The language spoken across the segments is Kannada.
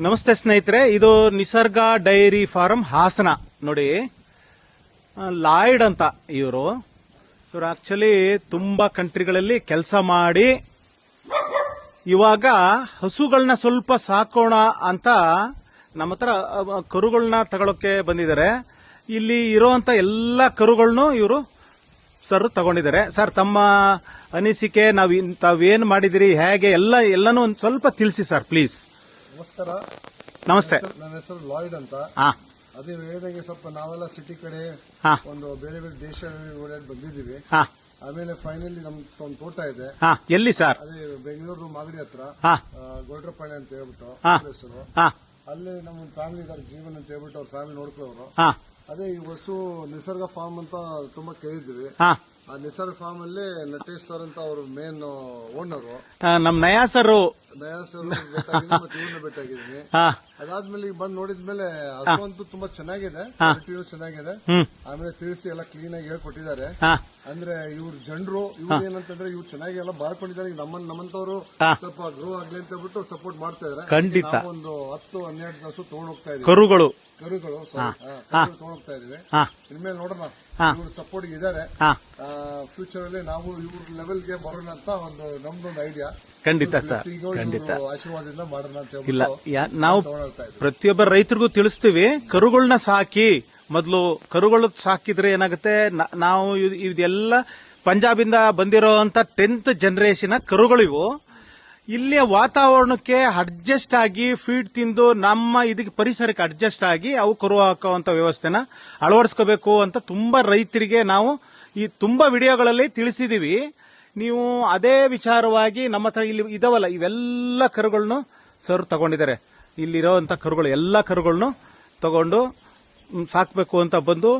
ನಮಸ್ತೆ ಸ್ನೇಹಿತರೆ, ಇದು ನಿಸರ್ಗ ಡೈರಿ ಫಾರ್ಮ್ ಹಾಸನ. ನೋಡಿ, ಲಾಯ್ಡ್ ಅಂತ ಇವರು ಆಕ್ಚುಲಿ ತುಂಬಾ ಕಂಟ್ರಿಗಳಲ್ಲಿ ಕೆಲಸ ಮಾಡಿ ಇವಾಗ ಹಸುಗಳನ್ನ ಸ್ವಲ್ಪ ಸಾಕೋಣ ಅಂತ ನಮ್ಮ ಹತ್ರ ಕರುಗಳನ್ನ ತಗೊಳಕ್ಕೆ ಬಂದಿದ್ದಾರೆ. ಇಲ್ಲಿ ಇರೋಂತ ಎಲ್ಲ ಕರುಗಳನ್ನು ಇವರು ಸರ್ ತಗೊಂಡಿದ್ದಾರೆ. ಸರ್, ತಮ್ಮ ಅನಿಸಿಕೆ, ತಾವೇನ್ ಮಾಡಿದಿರಿ, ಹೇಗೆ ಎಲ್ಲನೂ ಒಂದು ಸ್ವಲ್ಪ ತಿಳಿಸಿ ಸರ್, ಪ್ಲೀಸ್. ನಮಸ್ಕಾರ. ನಮಸ್ತೆ. ನನ್ನ ಹೆಸರು ಲಾಯ್ಡ್ ಅಂತ. ಅದೇ ಹೇಳಿದಂಗೆ ಸ್ವಲ್ಪ ನಾವೆಲ್ಲ ಸಿಟಿ ಕಡೆ ಒಂದು ಬೇರೆ ಬೇರೆ ದೇಶ ಬಂದಿದ್ದೀವಿ. ಆಮೇಲೆ ಫೈನಲಿ ನಮ್ದು ಒಂದು ತೋಟ ಇದೆ. ಎಲ್ಲಿ ಸರ್? ಅದೇ ಬೆಂಗಳೂರು ಮಾಗಡಿ ಹತ್ರ ಗೋಲ್ಡ್ರಪಾಣೆ ಅಂತ ಹೇಳ್ಬಿಟ್ಟು ಹೆಸರು. ಅಲ್ಲಿ ನಮ್ಮ ಫ್ಯಾಮಿಲಿ ಇದಾರೆ, ಜೀವನ್ ಅಂತ ಹೇಳ್ಬಿಟ್ಟು ಅವ್ರ ಫ್ಯಾಮಿಲಿ ನೋಡ್ಕೊಳ್ಳೋರು. ಅದೇ ಈ ಹೊಸು ನಿಸರ್ಗ ಫಾರ್ಮ್ ಅಂತ ತುಂಬಾ ಕೇಳಿದ್ವಿ. ಆ ನಿಸರ್ಗ ಫಾರ್ಮ್ ಅಲ್ಲಿ ನಟೇಶ್ ಸರ್ ಅಂತ ಅವರು ಮೇನ್ ಓನರು. ನಮ್ ನಯಾ ಸರ್ ಭೇಟಿಯಾಗಿದ್ದೀನಿ. ಅದಾದ್ಮೇಲೆ ಈಗ ಬಂದು ನೋಡಿದ್ಮೇಲೆ ಹಸು ಅಂತೂ ತುಂಬಾ ಚೆನ್ನಾಗಿದೆ, ಚೆನ್ನಾಗಿದೆ. ಆಮೇಲೆ ತಿಳಿಸಿ ಎಲ್ಲ ಕ್ಲೀನ್ ಆಗಿ ಹೇಳ್ಕೊಟ್ಟಿದ್ದಾರೆ. ಅಂದ್ರೆ ಇವ್ರ ಜನರು ಇವ್ರು ಏನಂತಂದ್ರೆ ಇವ್ರು ಚೆನ್ನಾಗಿ ಎಲ್ಲ ಬಾರ್ಕೊಂಡಿದ್ದಾರೆ. ನಮ್ಮಂತವ್ರು ಸ್ವಲ್ಪ ಗ್ರೋ ಆಗ್ಲಿ ಅಂತ ಹೇಳ್ಬಿಟ್ಟು ಸಪೋರ್ಟ್ ಮಾಡ್ತಾ ಇದಾರೆ. ಖಂಡಿತ ಒಂದು 10-12 ಹಸು ತಗೊಂಡ್ ಹೋಗ್ತಾ ಇದ್ದೀವಿ. ಕರುಗಳು ತಗೊಂಡ್ ಹೋಗ್ತಾ ಇದೀವಿ. ಇನ್ಮೇಲೆ ನೋಡೋಣ, ಇವ್ರ ಸಪೋರ್ಟ್ ಇದಾರೆ. ಫ್ಯೂಚರ್ ಅಲ್ಲಿ ನಾವು ಇವ್ರ ಲೆವೆಲ್ಗೆ ಬರೋಣ ಅಂತ ಒಂದು ನಮ್ದೊಂದು ಐಡಿಯಾ. ಖಂಡಿತ ಸರ್, ಖಂಡಿತ ಆಶೀರ್ವಾದದಿಂದ ಮಾಡೋಣ ಅಂತ ಇಲ್ಲ. ನಾವು ಪ್ರತಿಯೊಬ್ಬ ರೈತರಿಗೂ ತಿಳಿಸ್ತೀವಿ, ಕರುಗಳನ್ನ ಸಾಕಿ. ಮೊದಲು ಕರುಗಳು ಸಾಕಿದ್ರೆ ಏನಾಗುತ್ತೆ, ನಾವು ಇದೆಲ್ಲ ಪಂಜಾಬಿಂದ ಬಂದಿರೋಂತ 10th ಜನರೇಷನ್ ಕರುಗಳಿವು. ಇಲ್ಲಿಯ ವಾತಾವರಣಕ್ಕೆ ಅಡ್ಜಸ್ಟ್ ಆಗಿ ಫೀಡ್ ತಿಂದು ನಮ್ಮ ಇದಕ್ಕೆ ಪರಿಸರಕ್ಕೆ ಅಡ್ಜಸ್ಟ್ ಆಗಿ ಅವು ಕರು ಹಾಕುವಂತ ವ್ಯವಸ್ಥೆನ ಅಳವಡಿಸ್ಕೋಬೇಕು ಅಂತ ತುಂಬಾ ರೈತರಿಗೆ ನಾವು ಈ ತುಂಬಾ ವಿಡಿಯೋಗಳಲ್ಲಿ ತಿಳಿಸಿದೀವಿ. ನೀವು ಅದೇ ವಿಚಾರವಾಗಿ ನಮ್ಮ ಹತ್ರ ಇಲ್ಲಿ ಇದಾವಲ್ಲ, ಇವೆಲ್ಲ ಕರುಗಳನ್ನು ಸರ್ ತಗೊಂಡಿದ್ದಾರೆ. ಇಲ್ಲಿರೋಂಥ ಕರುಗಳು ಎಲ್ಲ ಕರುಗಳನ್ನು ತಗೊಂಡು ಸಾಕಬೇಕು ಅಂತ ಬಂದು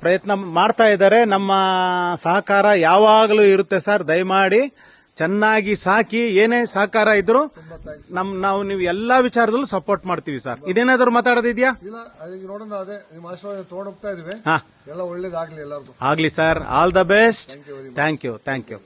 ಪ್ರಯತ್ನ ಮಾಡ್ತಾ ಇದ್ದಾರೆ. ನಮ್ಮ ಸಹಕಾರ ಯಾವಾಗಲೂ ಇರುತ್ತೆ ಸರ್. ದಯಮಾಡಿ ಚೆನ್ನಾಗಿ ಸಾಕಿ, ಏನೇ ಸಹಕಾರ ಇದ್ರು ನಾವು ನೀವು ಎಲ್ಲಾ ವಿಚಾರದಲ್ಲೂ ಸಪೋರ್ಟ್ ಮಾಡ್ತೀವಿ ಸರ್. ಇದೇನಾದ್ರು ಮಾತಾಡೋದಿದ್ಯಾ? ಇಲ್ಲ, ನೋಡೋಣ. ಅದೇ ನಿಮ್ಮ ಆಶೀರ್ವಾದ ತಗೊಂಡು ಹೋಗ್ತಾ ಇದೀವಿ. ಎಲ್ಲ ಒಳ್ಳೇದಾಗ್ಲಿ ಎಲ್ಲರಿಗೂ. ಆಗ್ಲಿ sir. All the best. Thank you.